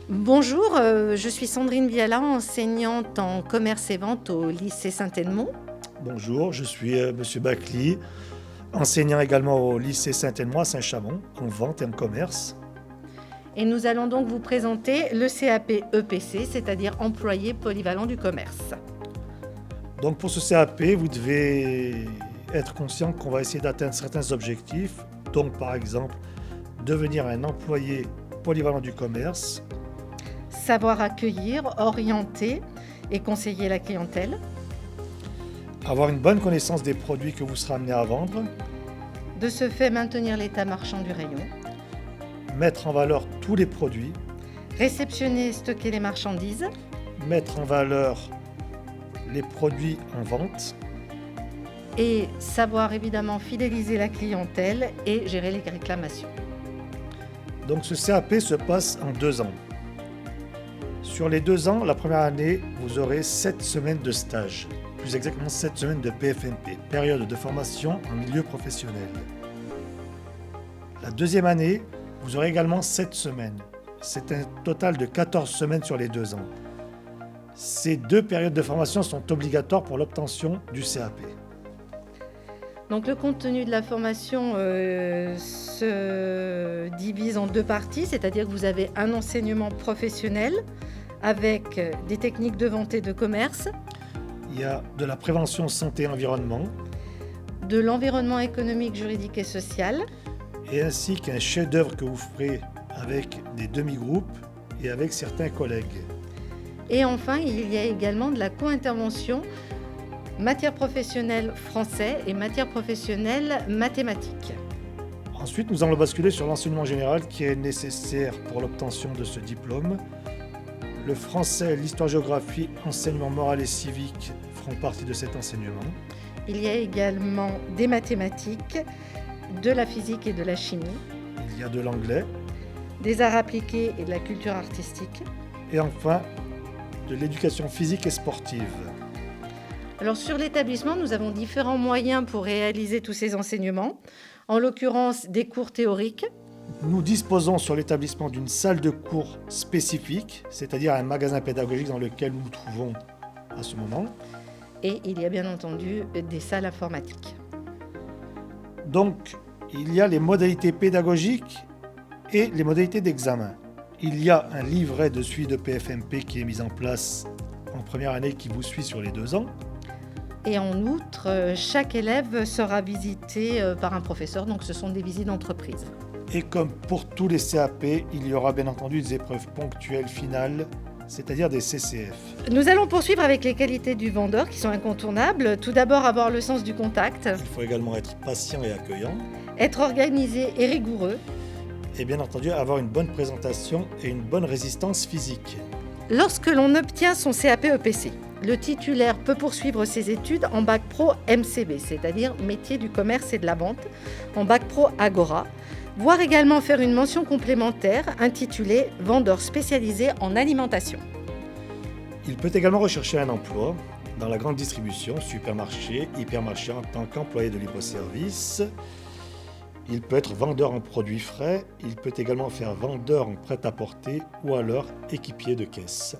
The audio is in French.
Bonjour, je suis Sandrine Viala, enseignante en commerce et vente au lycée Saint-Edmond. Bonjour, je suis Monsieur Bacli, enseignant également au lycée Saint-Edmond à Saint-Chamond, en vente et en commerce. Et nous allons donc vous présenter le CAP EPC, c'est-à-dire employé polyvalent du commerce. Donc pour ce CAP, vous devez être conscient qu'on va essayer d'atteindre certains objectifs. Donc par exemple, devenir un employé polyvalent du commerce, Savoir accueillir, orienter et conseiller la clientèle. avoir une bonne connaissance des produits que vous serez amené à vendre, De ce fait, maintenir l'état marchand du rayon. mettre en valeur tous les produits, Réceptionner et stocker les marchandises. mettre en valeur les produits en vente, Et savoir évidemment fidéliser la clientèle et gérer les réclamations. Donc ce CAP se passe en 2 ans. Sur les 2 ans, la première année, vous aurez 7 semaines de stage, plus exactement 7 semaines de PFMP, période de formation en milieu professionnel. La deuxième année, vous aurez également 7 semaines. C'est un total de 14 semaines sur les 2 ans. Ces 2 périodes de formation sont obligatoires pour l'obtention du CAP. Donc le contenu de la formation se divise en 2 parties, c'est-à-dire que vous avez un enseignement professionnel avec des techniques de vente et de commerce, Il y a de la prévention santé et environnement, de l'environnement économique, juridique et social, et ainsi qu'un chef-d'œuvre que vous ferez avec des demi-groupes et avec certains collègues. et enfin il y a également de la co-intervention matière professionnelle français et matière professionnelle mathématiques. Ensuite, nous allons basculer sur l'enseignement général qui est nécessaire pour l'obtention de ce diplôme. Le français, l'histoire-géographie, enseignement moral et civique feront partie de cet enseignement. Il y a également des mathématiques, de la physique et de la chimie, Il y a de l'anglais des arts appliqués et de la culture artistique. et enfin de l'éducation physique et sportive. Alors sur l'établissement, nous avons différents moyens pour réaliser tous ces enseignements. En l'occurrence, des cours théoriques, Nous disposons sur l'établissement d'une salle de cours spécifique, c'est-à-dire un magasin pédagogique dans lequel nous nous trouvons à ce moment. et il y a bien entendu des salles informatiques. Donc, il y a les modalités pédagogiques et les modalités d'examen. Il y a un livret de suivi de PFMP qui est mis en place en première année qui vous suit sur les 2 ans. Et en outre, chaque élève sera visité par un professeur, donc ce sont des visites d'entreprise. Et comme pour tous les CAP, il y aura bien entendu des épreuves ponctuelles finales, c'est-à-dire des CCF. Nous allons poursuivre avec les qualités du vendeur qui sont incontournables. Tout d'abord, avoir le sens du contact, Il faut également être patient et accueillant, être organisé et rigoureux. et bien entendu avoir une bonne présentation et une bonne résistance physique. Lorsque l'on obtient son CAP EPC, le titulaire peut poursuivre ses études en bac pro MCB, c'est-à-dire métier du commerce et de la vente, en bac pro Agora, voire également faire une mention complémentaire intitulée vendeur spécialisé en alimentation. Il peut également rechercher un emploi dans la grande distribution, supermarché, hypermarché en tant qu'employé de libre-service. Il peut être vendeur en produits frais, il peut également faire vendeur en prêt-à-porter ou alors équipier de caisse.